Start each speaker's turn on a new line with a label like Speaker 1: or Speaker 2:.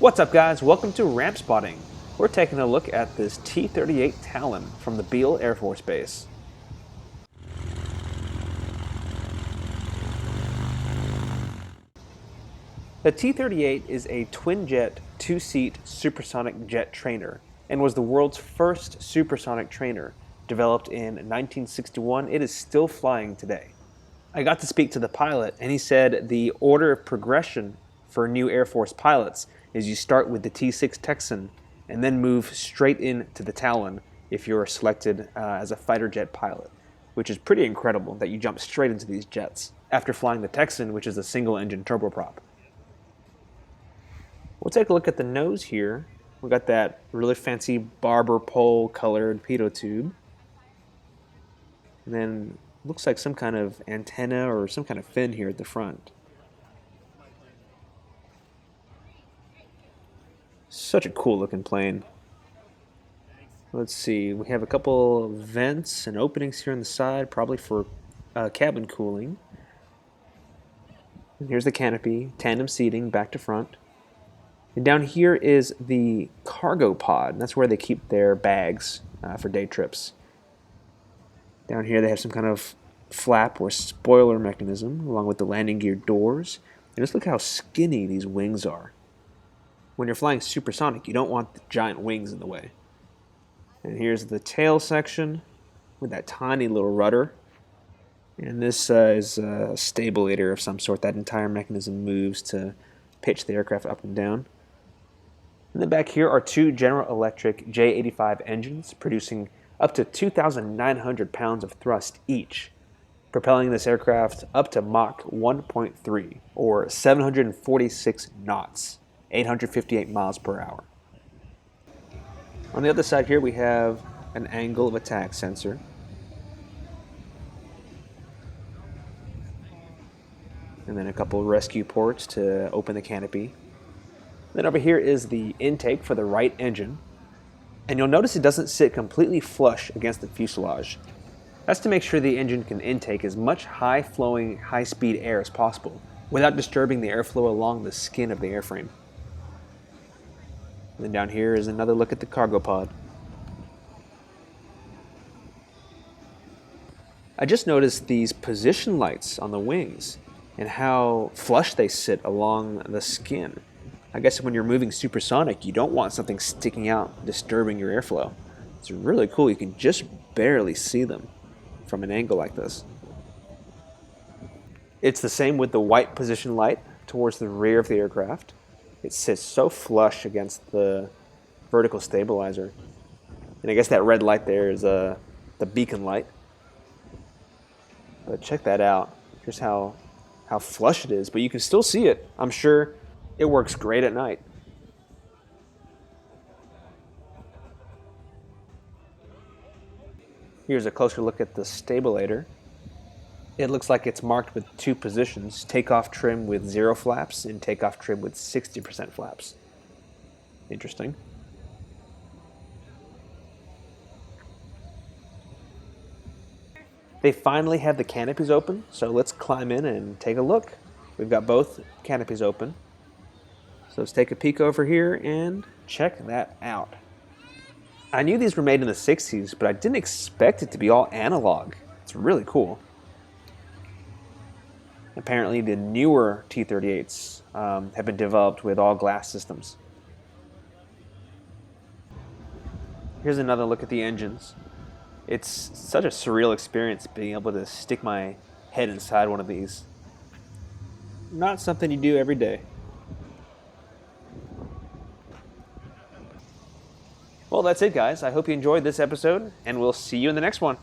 Speaker 1: What's up, guys? Welcome to Ramp Spotting. We're taking a look at this T-38 Talon from the Beale Air Force Base. The T-38 is a twin-jet, two-seat supersonic jet trainer and was the world's first supersonic trainer. Developed in 1961, it is still flying today. I got to speak to the pilot, and he said the order of progression for new Air Force pilots is you start with the T-6 Texan and then move straight into the Talon if you're selected as a fighter jet pilot, which is pretty incredible that you jump straight into these jets after flying the Texan, which is a single-engine turboprop. We'll take a look at the nose here. We got that really fancy barber pole colored pitot tube. And then looks like some kind of antenna or some kind of fin here at the front. Such a cool looking plane. Let's see, we have a couple vents and openings here on the side, probably for cabin cooling. And here's the canopy, tandem seating back to front. And down here is the cargo pod. That's where they keep their bags for day trips. Down here they have some kind of flap or spoiler mechanism along with the landing gear doors. And just look how skinny these wings are. When you're flying supersonic, you don't want the giant wings in the way. And here's the tail section with that tiny little rudder. And this is a stabulator of some sort. That entire mechanism moves to pitch the aircraft up and down. And then back here are two General Electric J85 engines producing up to 2,900 pounds of thrust each, propelling this aircraft up to Mach 1.3 or 746 knots. 858 miles per hour. On the other side here we have an angle of attack sensor. And then a couple rescue ports to open the canopy. Then over here is the intake for the right engine. And you'll notice it doesn't sit completely flush against the fuselage. That's to make sure the engine can intake as much high-flowing, high-speed air as possible without disturbing the airflow along the skin of the airframe. And then down here is another look at the cargo pod. I just noticed these position lights on the wings and how flush they sit along the skin. I guess when you're moving supersonic, you don't want something sticking out, disturbing your airflow. It's really cool. You can just barely see them from an angle like this. It's the same with the white position light towards the rear of the aircraft. It sits so flush against the vertical stabilizer. And I guess that red light there is the beacon light. But check that out. Here's how flush it is, but you can still see it. I'm sure it works great at night. Here's a closer look at the stabilator. It looks like it's marked with two positions, takeoff trim with 0 flaps and takeoff trim with 60% flaps. Interesting. They finally have the canopies open, so let's climb in and take a look. We've got both canopies open. So let's take a peek over here and check that out. I knew these were made in the 60s, but I didn't expect it to be all analog. It's really cool. Apparently the newer T-38s have been developed with all glass systems. Here's another look at the engines. It's such a surreal experience being able to stick my head inside one of these. Not something you do every day. Well, that's it, guys. I hope you enjoyed this episode, and we'll see you in the next one.